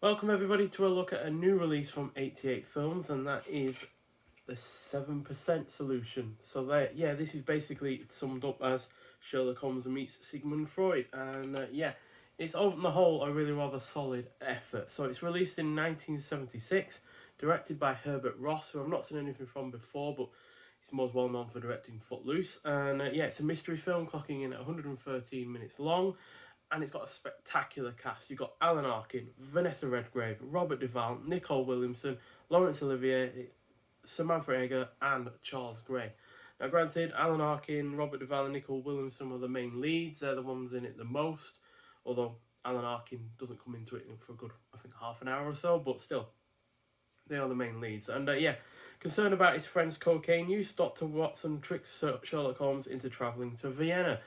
Welcome everybody to a look at a new release from 88 Films, and that is the 7% Solution. So this is basically summed up as Sherlock Holmes meets Sigmund Freud, and it's on the whole a really rather solid effort. So it's released in 1976, directed by Herbert Ross, who I've not seen anything from before, but he's most well known for directing Footloose. And it's a mystery film clocking in at 113 minutes long, and it's got a spectacular cast. You've got Alan Arkin, Vanessa Redgrave, Robert Duvall, Nicole Williamson, Laurence Olivier, Samantha Egger, and Charles Gray. Now, granted, Alan Arkin, Robert Duvall, and Nicole Williamson are the main leads. They're the ones in it the most, although Alan Arkin doesn't come into it for a good, I think, half an hour or so, but still, they are the main leads. And concerned about his friend's cocaine use, Dr. Watson tricks Sherlock Holmes into travelling to Vienna,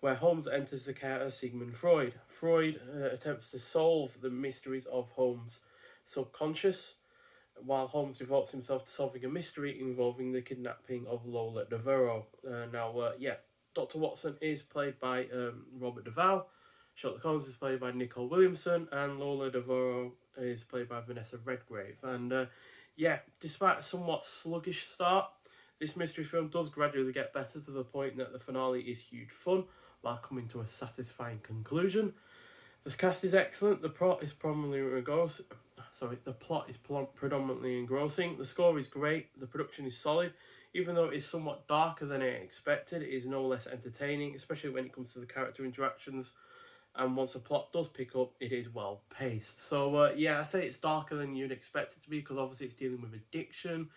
where Holmes enters the care of Sigmund Freud. Freud attempts to solve the mysteries of Holmes' subconscious, while Holmes devotes himself to solving a mystery involving the kidnapping of Lola Devereux. Dr. Watson is played by Robert Duvall, Sherlock Holmes is played by Nicole Williamson, and Lola Devereux is played by Vanessa Redgrave. And despite a somewhat sluggish start, this mystery film does gradually get better to the point that the finale is huge fun while coming to a satisfying conclusion. The cast is excellent. The plot is predominantly engrossing. The score is great. The production is solid. Even though it is somewhat darker than I expected, it is no less entertaining, especially when it comes to the character interactions. And once the plot does pick up, it is well paced. So I say it's darker than you'd expect it to be, because obviously it's dealing with addiction.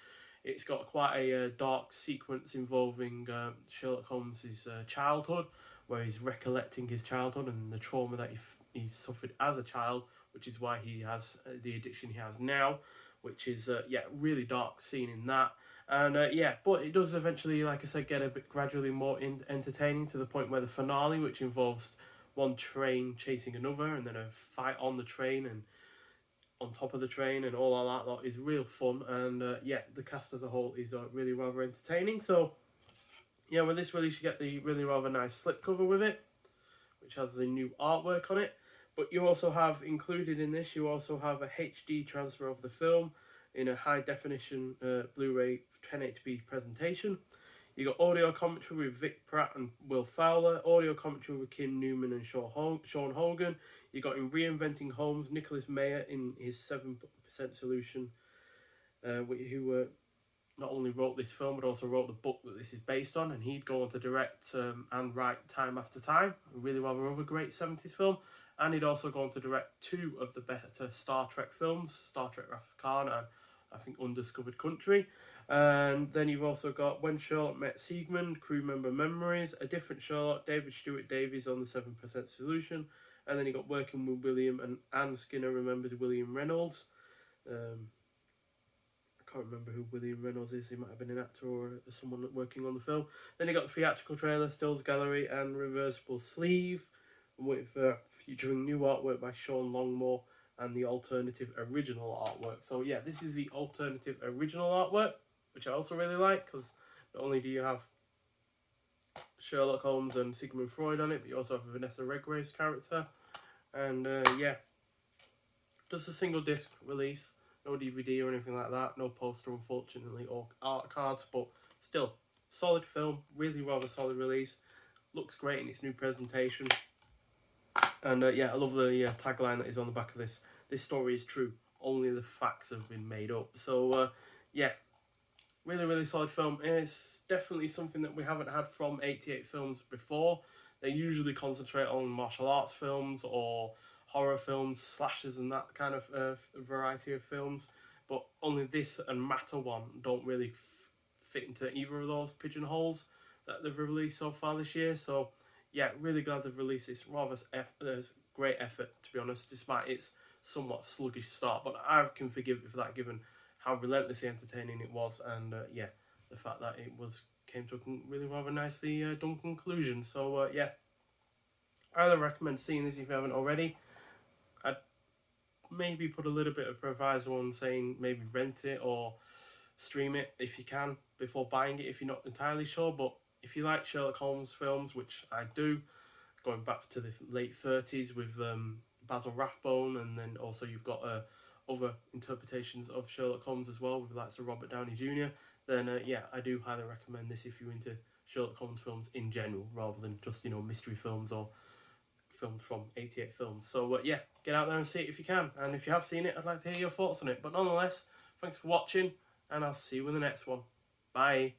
It's got quite a dark sequence involving Sherlock Holmes' childhood, where he's recollecting his childhood and the trauma that he suffered as a child, which is why he has the addiction he has now, which is really dark scene in that. And but it does eventually, like I said, get a bit gradually more entertaining, to the point where the finale, which involves one train chasing another and then a fight on the train and on top of the train and all of that lot, is real fun. And the cast as a whole is really rather entertaining. So with this release, you get the really rather nice slipcover with it, which has the new artwork on it. But you also have included in this, you also have a HD transfer of the film in a high definition Blu-ray 1080p presentation. You got audio commentary with Vic Pratt and Will Fowler, audio commentary with Kim Newman and Sean Hogan. You got in Reinventing Holmes, Nicholas Meyer in his 7% Solution, who not only wrote this film but also wrote the book that this is based on, and he'd go on to direct and write Time After Time, a really rather other great 70s film, and he'd also go on to direct two of the better Star Trek films, Star Trek Wrath of Khan and I think Undiscovered Country. And then you've also got When Sherlock Met Siegmund, Crew Member Memories, A Different Sherlock, David Stewart Davies on the 7% Solution, and then you got Working with William, and Anne Skinner Remembers William Reynolds. I can't remember who William Reynolds is. He might have been an actor or someone working on the film. Then you got the theatrical trailer, Stills Gallery, and Reversible Sleeve, with featuring new artwork by Sean Longmore and the alternative original artwork. So this is the alternative original artwork, which I also really like, because not only do you have Sherlock Holmes and Sigmund Freud on it, but you also have Vanessa Redgrave's character. And just a single disc release, no DVD or anything like that, no poster unfortunately, or art cards, but still, solid film, really rather solid release, looks great in its new presentation. And I love the tagline that is on the back of this. This story is true, only the facts have been made up. So really, really solid film. And it's definitely something that we haven't had from 88 Films before. They usually concentrate on martial arts films or horror films, slashers and that kind of variety of films. But only this and Matter One don't really fit into either of those pigeonholes that they've released so far this year. So really glad they've released this rather great effort, to be honest, despite its somewhat sluggish start. But I can forgive it for that, given how relentlessly entertaining it was, and the fact that it came to a really rather nicely done conclusion. So I highly recommend seeing this if you haven't already. I'd maybe put a little bit of proviso on saying maybe rent it or stream it if you can before buying it, if you're not entirely sure. But if you like Sherlock Holmes films, which I do, going back to the late 30s with Basil Rathbone, and then also you've got other interpretations of Sherlock Holmes as well, with the likes of Robert Downey Jr., then yeah, I do highly recommend this if you're into Sherlock Holmes films in general, rather than just, mystery films or films from 88 films. So yeah, get out there and see it if you can. And if you have seen it, I'd like to hear your thoughts on it. But nonetheless, thanks for watching, and I'll see you in the next one. Bye.